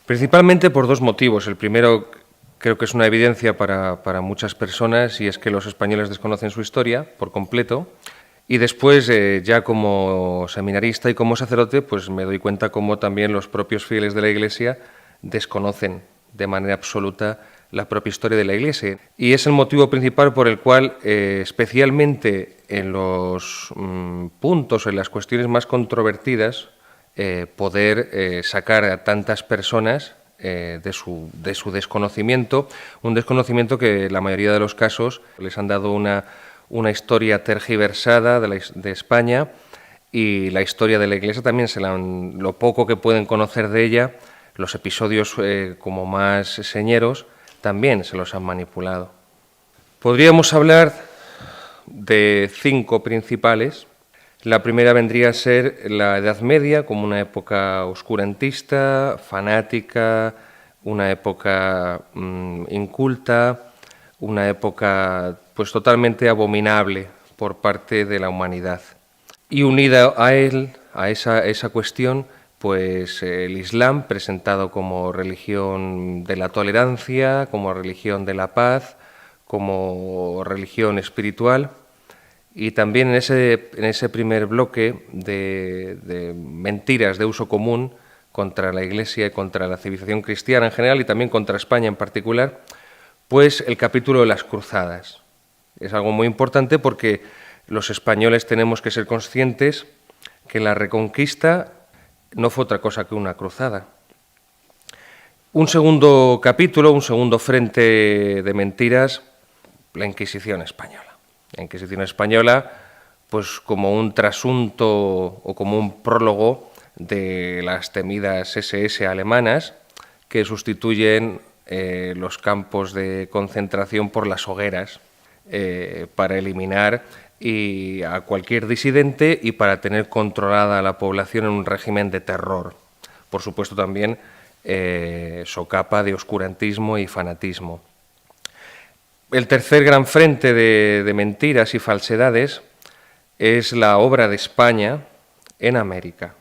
Principalmente por dos motivos. El primero creo que es una evidencia para muchas personas, y es que los españoles desconocen su historia por completo. Y después, ya como seminarista y como sacerdote, pues me doy cuenta cómo también los propios fieles de la Iglesia desconocen de manera absoluta la propia historia de la Iglesia. Y es el motivo principal por el cual, especialmente en los puntos, en las cuestiones más controvertidas, poder sacar a tantas personas de su desconocimiento, un desconocimiento que en la mayoría de los casos les han dado una historia tergiversada de España, y la historia de la Iglesia también lo poco que pueden conocer de ella, los episodios como más señeros, también se los han manipulado. Podríamos hablar de 5 principales. La primera vendría a ser la Edad Media, como una época oscurantista, fanática, una época inculta, una época pues totalmente abominable por parte de la humanidad. Y unida a esa cuestión, pues el Islam, presentado como religión de la tolerancia, como religión de la paz, como religión espiritual. Y también en ese primer bloque de mentiras de uso común contra la Iglesia y contra la civilización cristiana en general, y también contra España en particular, pues el capítulo de las cruzadas. Es algo muy importante porque los españoles tenemos que ser conscientes que la Reconquista no fue otra cosa que una cruzada. Un segundo capítulo, un segundo frente de mentiras, la Inquisición española. La Inquisición española, pues como un trasunto o como un prólogo de las temidas SS alemanas, que sustituyen los campos de concentración por las hogueras, para eliminar a cualquier disidente y para tener controlada a la población en un régimen de terror. Por supuesto también socapa de oscurantismo y fanatismo. El tercer gran frente de mentiras y falsedades es la obra de España en América.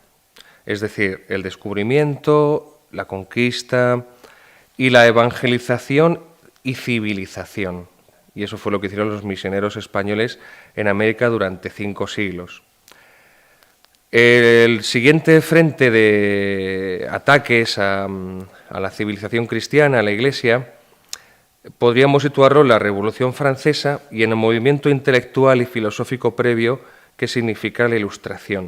Es decir, el descubrimiento, la conquista y la evangelización y civilización. Y eso fue lo que hicieron los misioneros españoles en América durante 5 siglos. El siguiente frente de ataques a la civilización cristiana, a la Iglesia, podríamos situarlo en la Revolución Francesa y en el movimiento intelectual y filosófico previo que significa la Ilustración.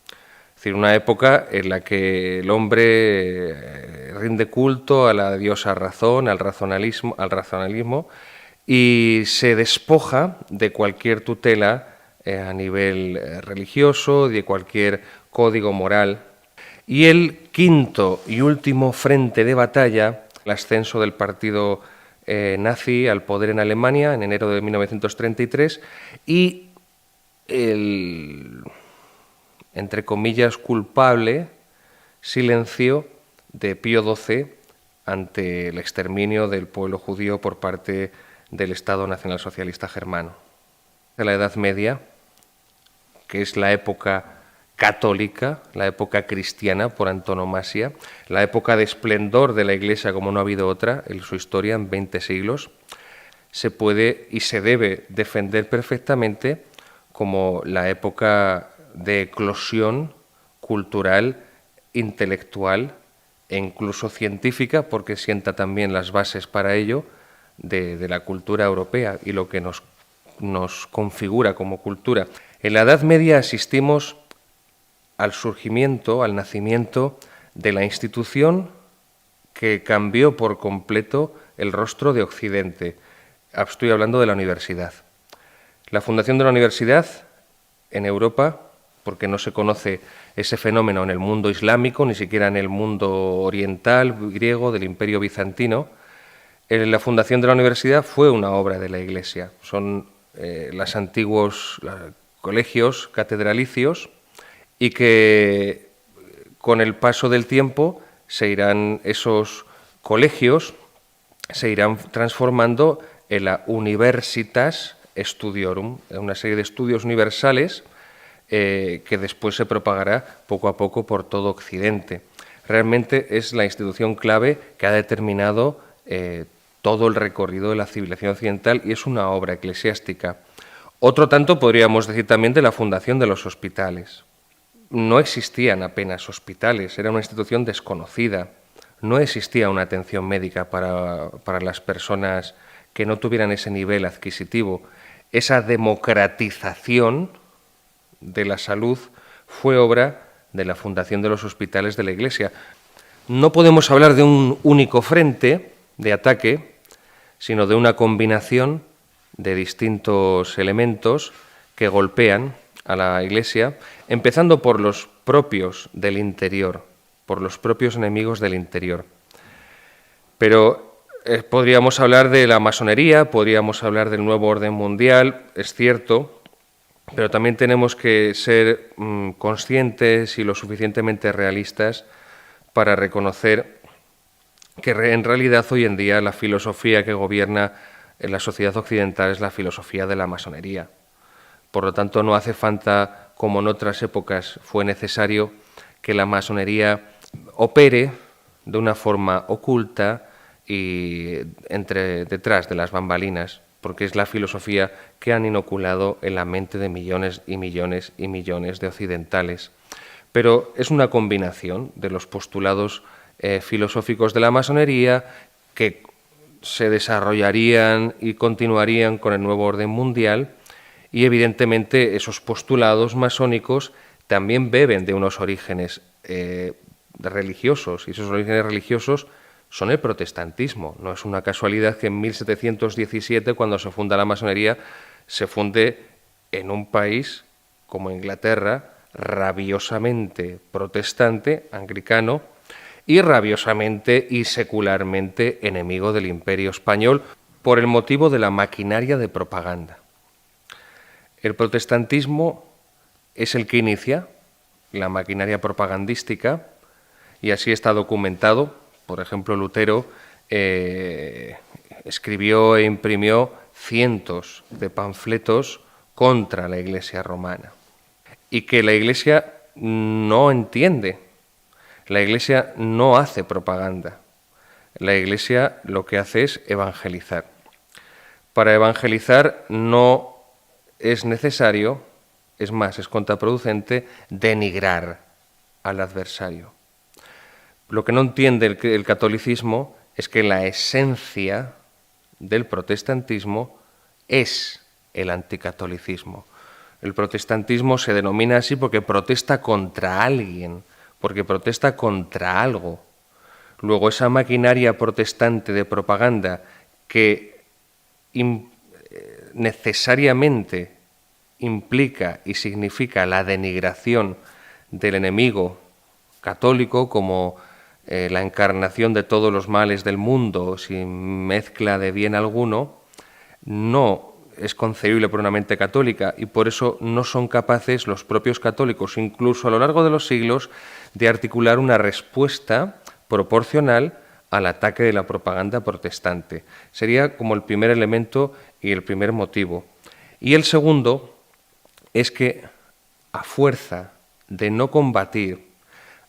Es decir, una época en la que el hombre rinde culto a la diosa razón, al racionalismo, y se despoja de cualquier tutela a nivel religioso, de cualquier código moral. Y el quinto y último frente de batalla, el ascenso del partido nazi al poder en Alemania en enero de 1933, y el, entre comillas, culpable silencio de Pío XII ante el exterminio del pueblo judío por parte del Estado nacionalsocialista germano. De la Edad Media, que es la época católica, la época cristiana por antonomasia, la época de esplendor de la Iglesia como no ha habido otra en su historia en 20 siglos, se puede y se debe defender perfectamente como la época de eclosión cultural, intelectual e incluso científica, porque sienta también las bases para ello de la cultura europea y lo que nos configura como cultura. En la Edad Media asistimos al surgimiento, al nacimiento de la institución que cambió por completo el rostro de Occidente. Estoy hablando de la universidad. La fundación de la universidad en Europa, porque no se conoce ese fenómeno en el mundo islámico, ni siquiera en el mundo oriental, griego, del Imperio Bizantino. La fundación de la universidad fue una obra de la Iglesia. Son los antiguos colegios catedralicios, y que con el paso del tiempo esos colegios se irán transformando en la Universitas Studiorum, una serie de estudios universales que después se propagará poco a poco por todo Occidente. Realmente es la institución clave que ha determinado todo el recorrido de la civilización occidental y es una obra eclesiástica. Otro tanto podríamos decir también de la fundación de los hospitales. No existían apenas hospitales, era una institución desconocida. No existía una atención médica para las personas que no tuvieran ese nivel adquisitivo. Esa democratización de la salud fue obra de la fundación de los hospitales de la Iglesia. No podemos hablar de un único frente de ataque, sino de una combinación de distintos elementos que golpean a la Iglesia, empezando por los propios del interior, por los propios enemigos del interior. Pero podríamos hablar de la masonería, podríamos hablar del nuevo orden mundial, es cierto, pero también tenemos que ser conscientes y lo suficientemente realistas para reconocer que en realidad hoy en día la filosofía que gobierna en la sociedad occidental es la filosofía de la masonería. Por lo tanto, no hace falta, como en otras épocas fue necesario, que la masonería opere de una forma oculta y detrás de las bambalinas, porque es la filosofía que han inoculado en la mente de millones y millones y millones de occidentales. Pero es una combinación de los postulados filosóficos de la masonería que se desarrollarían y continuarían con el nuevo orden mundial y evidentemente esos postulados masónicos también beben de unos orígenes religiosos y esos orígenes religiosos son el protestantismo. No es una casualidad que en 1717, cuando se funda la masonería, se funde en un país como Inglaterra, rabiosamente protestante, anglicano, y rabiosamente y secularmente enemigo del Imperio español por el motivo de la maquinaria de propaganda. El protestantismo es el que inicia la maquinaria propagandística y así está documentado. Por ejemplo, Lutero escribió e imprimió cientos de panfletos contra la Iglesia romana y que la Iglesia no entiende. La Iglesia no hace propaganda. La Iglesia lo que hace es evangelizar. Para evangelizar no es necesario, es más, es contraproducente, denigrar al adversario. Lo que no entiende el catolicismo es que la esencia del protestantismo es el anticatolicismo. El protestantismo se denomina así porque protesta contra alguien, porque protesta contra algo. Luego, esa maquinaria protestante de propaganda que necesariamente implica y significa la denigración del enemigo católico como la encarnación de todos los males del mundo sin mezcla de bien alguno, no es concebible por una mente católica y por eso no son capaces los propios católicos, incluso a lo largo de los siglos, de articular una respuesta proporcional al ataque de la propaganda protestante. Sería como el primer elemento y el primer motivo. Y el segundo es que a fuerza de no combatir,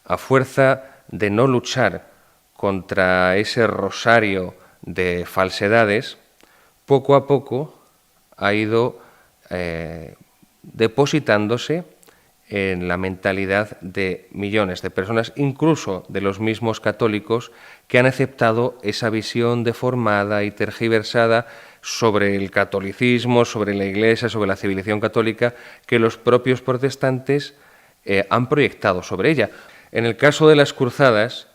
a fuerza de no luchar contra ese rosario de falsedades, poco a poco ha ido depositándose en la mentalidad de millones de personas, incluso de los mismos católicos, que han aceptado esa visión deformada y tergiversada sobre el catolicismo, sobre la Iglesia, sobre la civilización católica, que los propios protestantes han proyectado sobre ella. En el caso de las cruzadas,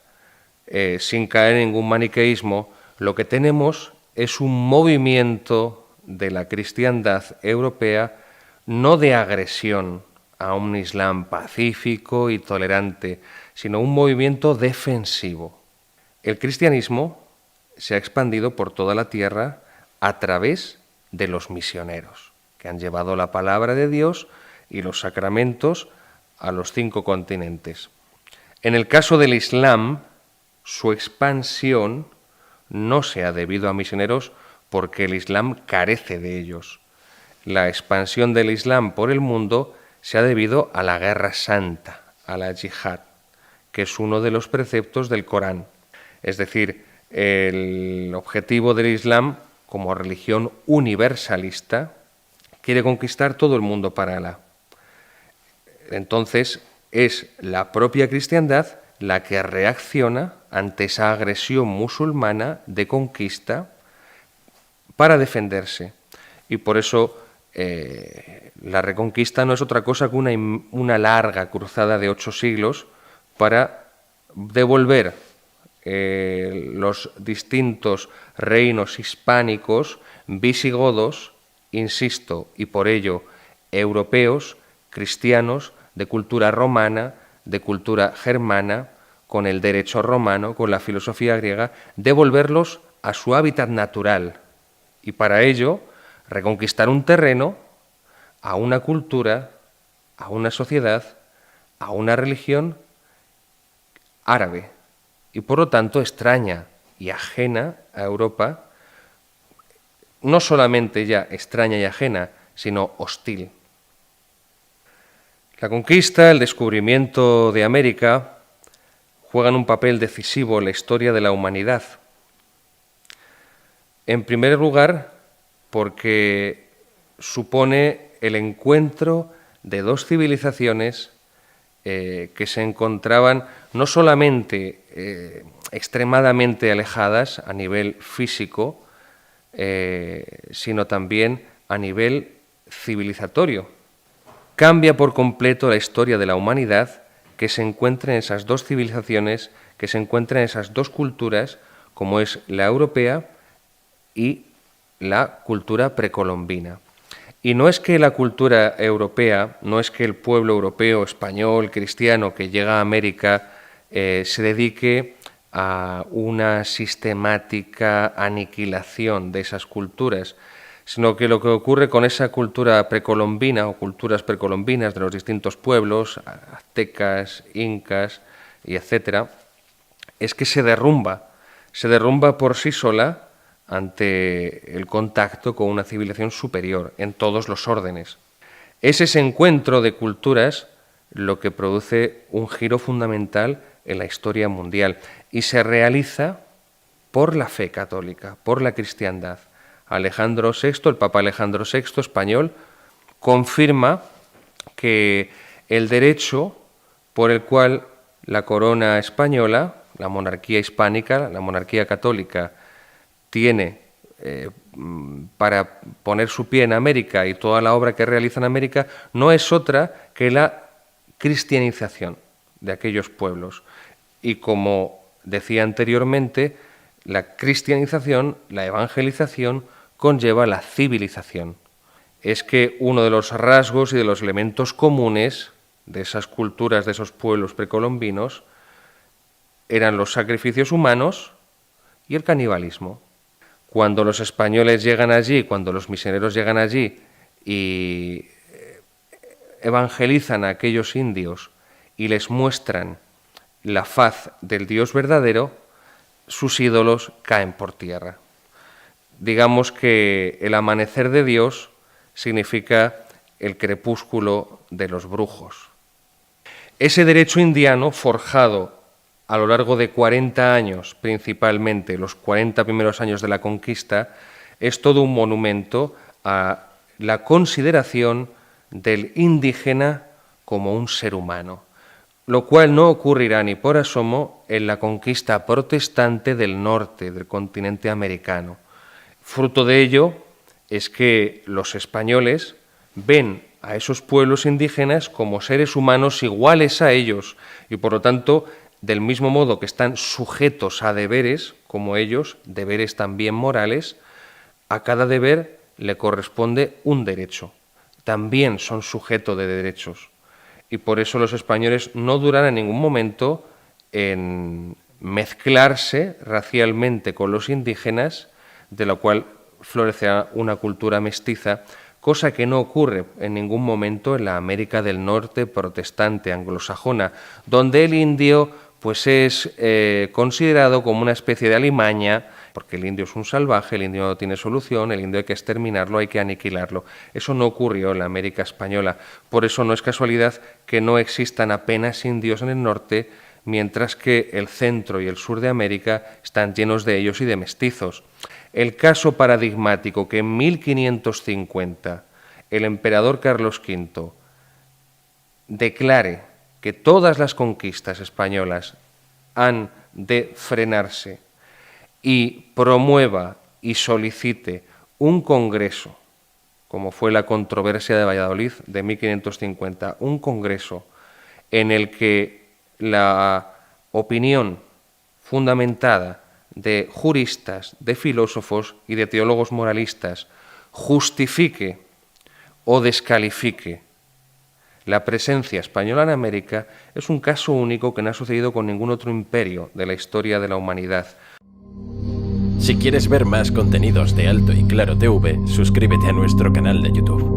sin caer en ningún maniqueísmo, lo que tenemos es un movimiento de la cristiandad europea no de agresión a un Islam pacífico y tolerante, sino un movimiento defensivo. El cristianismo se ha expandido por toda la tierra a través de los misioneros, que han llevado la palabra de Dios y los sacramentos a los 5 continentes. En el caso del Islam, su expansión no se ha debido a misioneros porque el Islam carece de ellos. La expansión del Islam por el mundo se ha debido a la guerra santa, a la yihad, que es uno de los preceptos del Corán. Es decir, el objetivo del Islam, como religión universalista, quiere conquistar todo el mundo para Alá. Entonces, es la propia cristiandad la que reacciona ante esa agresión musulmana de conquista para defenderse. Y por eso la reconquista no es otra cosa que una larga cruzada de 8 siglos para devolver los distintos reinos hispánicos, visigodos, insisto, y por ello europeos, cristianos, de cultura romana, de cultura germana, con el derecho romano, con la filosofía griega, devolverlos a su hábitat natural. Y para ello, reconquistar un terreno, a una cultura, a una sociedad, a una religión árabe, y por lo tanto extraña y ajena a Europa, no solamente ya extraña y ajena, sino hostil. La conquista, el descubrimiento de América juegan un papel decisivo en la historia de la humanidad. En primer lugar, porque supone el encuentro de dos civilizaciones que se encontraban no solamente extremadamente alejadas a nivel físico, sino también a nivel civilizatorio. Cambia por completo la historia de la humanidad que se encuentren esas dos civilizaciones, que se encuentren esas dos culturas, como es la europea y la cultura precolombina. Y no es que la cultura europea, no es que el pueblo europeo, español, cristiano que llega a América se dedique a una sistemática aniquilación de esas culturas, sino que lo que ocurre con esa cultura precolombina o culturas precolombinas de los distintos pueblos, aztecas, incas y etcétera, es que se derrumba por sí sola ante el contacto con una civilización superior en todos los órdenes. Es ese encuentro de culturas lo que produce un giro fundamental en la historia mundial y se realiza por la fe católica, por la cristiandad. Alejandro VI, el Papa Alejandro VI español, confirma que el derecho por el cual la corona española, la monarquía hispánica, la monarquía católica, tiene para poner su pie en América y toda la obra que realiza en América no es otra que la cristianización de aquellos pueblos. Y como decía anteriormente, la cristianización, la evangelización, conlleva la civilización. Es que uno de los rasgos y de los elementos comunes de esas culturas, de esos pueblos precolombinos, eran los sacrificios humanos y el canibalismo. Cuando los españoles llegan allí, cuando los misioneros llegan allí y evangelizan a aquellos indios y les muestran la faz del Dios verdadero, sus ídolos caen por tierra. Digamos que el amanecer de Dios significa el crepúsculo de los brujos. Ese derecho indiano forjado a lo largo de 40 años, principalmente los 40 primeros años de la conquista, es todo un monumento a la consideración del indígena como un ser humano, lo cual no ocurrirá ni por asomo en la conquista protestante del norte del continente americano. Fruto de ello es que los españoles ven a esos pueblos indígenas como seres humanos iguales a ellos y, por lo tanto, del mismo modo que están sujetos a deberes, como ellos, deberes también morales, a cada deber le corresponde un derecho. También son sujetos de derechos. Y por eso los españoles no duran en ningún momento en mezclarse racialmente con los indígenas, de la cual florecerá una cultura mestiza, cosa que no ocurre en ningún momento en la América del Norte protestante anglosajona, donde el indio pues es considerado como una especie de alimaña porque el indio es un salvaje, el indio no tiene solución, el indio hay que exterminarlo, hay que aniquilarlo. Eso no ocurrió en la América española. Por eso no es casualidad que no existan apenas indios en el norte, mientras que el centro y el sur de América están llenos de ellos y de mestizos. El caso paradigmático que en 1550 el emperador Carlos V declare que todas las conquistas españolas han de frenarse y promueva y solicite un congreso, como fue la controversia de Valladolid de 1550, un congreso en el que la opinión fundamentada de juristas, de filósofos y de teólogos moralistas justifique o descalifique la presencia española en América, es un caso único que no ha sucedido con ningún otro imperio de la historia de la humanidad. Si quieres ver más contenidos de Alto y Claro TV, suscríbete a nuestro canal de YouTube.